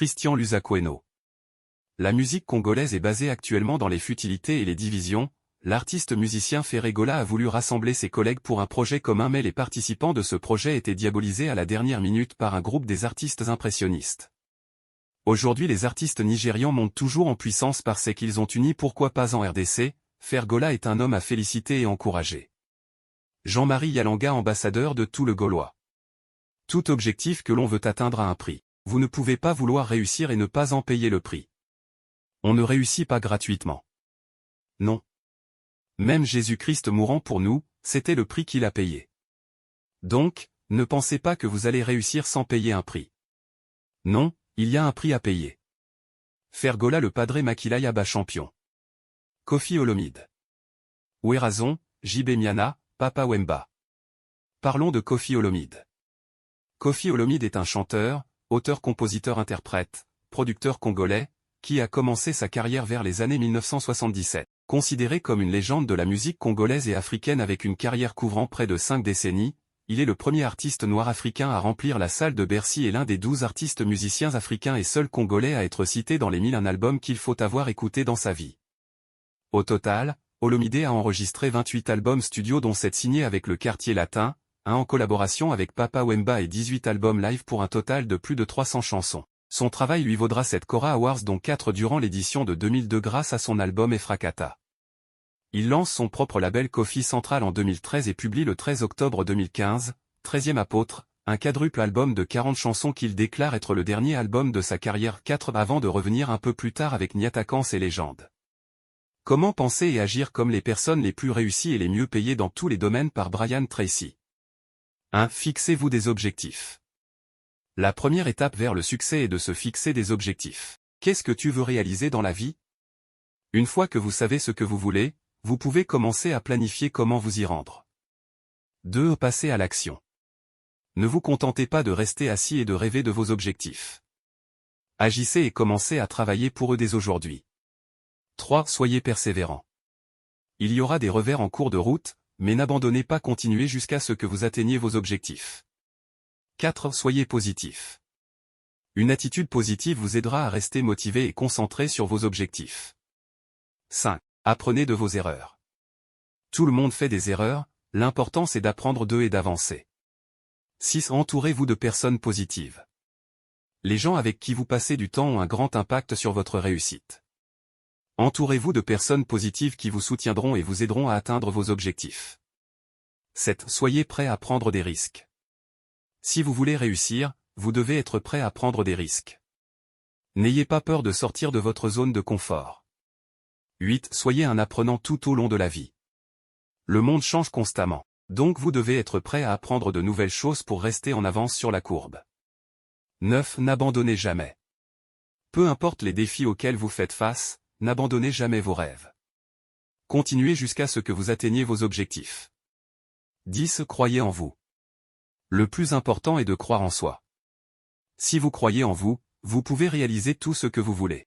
Christian Luzacueno. La musique congolaise est basée actuellement dans les futilités et les divisions. L'artiste musicien Ferré Gola a voulu rassembler ses collègues pour un projet commun, mais les participants de ce projet étaient diabolisés à la dernière minute par un groupe des artistes impressionnistes. Aujourd'hui, les artistes nigérians montent toujours en puissance parce qu'ils ont uni pourquoi pas en RDC. Ferré Gola est un homme à féliciter et encourager. Jean-Marie Yalanga, ambassadeur de tout le Gaulois. Tout objectif que l'on veut atteindre a un prix. Vous ne pouvez pas vouloir réussir et ne pas en payer le prix. On ne réussit pas gratuitement. Non. Même Jésus-Christ mourant pour nous, c'était le prix qu'il a payé. Donc, ne pensez pas que vous allez réussir sans payer un prix. Non, il y a un prix à payer. Ferré Gola, le Padre Makila Yaba champion. Koffi Olomide. Ouérazon, JB Miana, Papa Wemba. Parlons de Koffi Olomide. Koffi Olomide est un chanteur, auteur-compositeur-interprète, producteur congolais, qui a commencé sa carrière vers les années 1977. Considéré comme une légende de la musique congolaise et africaine avec une carrière couvrant près de 5 décennies, il est le premier artiste noir africain à remplir la salle de Bercy et l'un des 12 artistes musiciens africains et seul congolais à être cité dans les 1001 albums qu'il faut avoir écoutés dans sa vie. Au total, Olomide a enregistré 28 albums studio dont 7 signés avec le Quartier Latin, 1 en collaboration avec Papa Wemba et 18 albums live pour un total de plus de 300 chansons. Son travail lui vaudra 7 Cora Awards dont 4 durant l'édition de 2002 grâce à son album Efrakata. Il lance son propre label Koffi Central en 2013 et publie le 13 octobre 2015, 13e Apôtre, un quadruple album de 40 chansons qu'il déclare être le dernier album de sa carrière 4 avant de revenir un peu plus tard avec Niatakans et Légende. Comment penser et agir comme les personnes les plus réussies et les mieux payées dans tous les domaines par Brian Tracy. 1. Fixez-vous des objectifs. La première étape vers le succès est de se fixer des objectifs. Qu'est-ce que tu veux réaliser dans la vie? Une fois que vous savez ce que vous voulez, vous pouvez commencer à planifier comment vous y rendre. 2. Passez à l'action. Ne vous contentez pas de rester assis et de rêver de vos objectifs. Agissez et commencez à travailler pour eux dès aujourd'hui. 3. Soyez persévérant. Il y aura des revers en cours de route, mais n'abandonnez pas, continuez jusqu'à ce que vous atteigniez vos objectifs. 4. Soyez positif. Une attitude positive vous aidera à rester motivé et concentré sur vos objectifs. 5. Apprenez de vos erreurs. Tout le monde fait des erreurs, l'important c'est d'apprendre d'eux et d'avancer. 6. Entourez-vous de personnes positives. Les gens avec qui vous passez du temps ont un grand impact sur votre réussite. Entourez-vous de personnes positives qui vous soutiendront et vous aideront à atteindre vos objectifs. 7. Soyez prêt à prendre des risques. Si vous voulez réussir, vous devez être prêt à prendre des risques. N'ayez pas peur de sortir de votre zone de confort. 8. Soyez un apprenant tout au long de la vie. Le monde change constamment, donc vous devez être prêt à apprendre de nouvelles choses pour rester en avance sur la courbe. 9. N'abandonnez jamais. Peu importe les défis auxquels vous faites face, n'abandonnez jamais vos rêves. Continuez jusqu'à ce que vous atteigniez vos objectifs. 10. Croyez en vous. Le plus important est de croire en soi. Si vous croyez en vous, vous pouvez réaliser tout ce que vous voulez.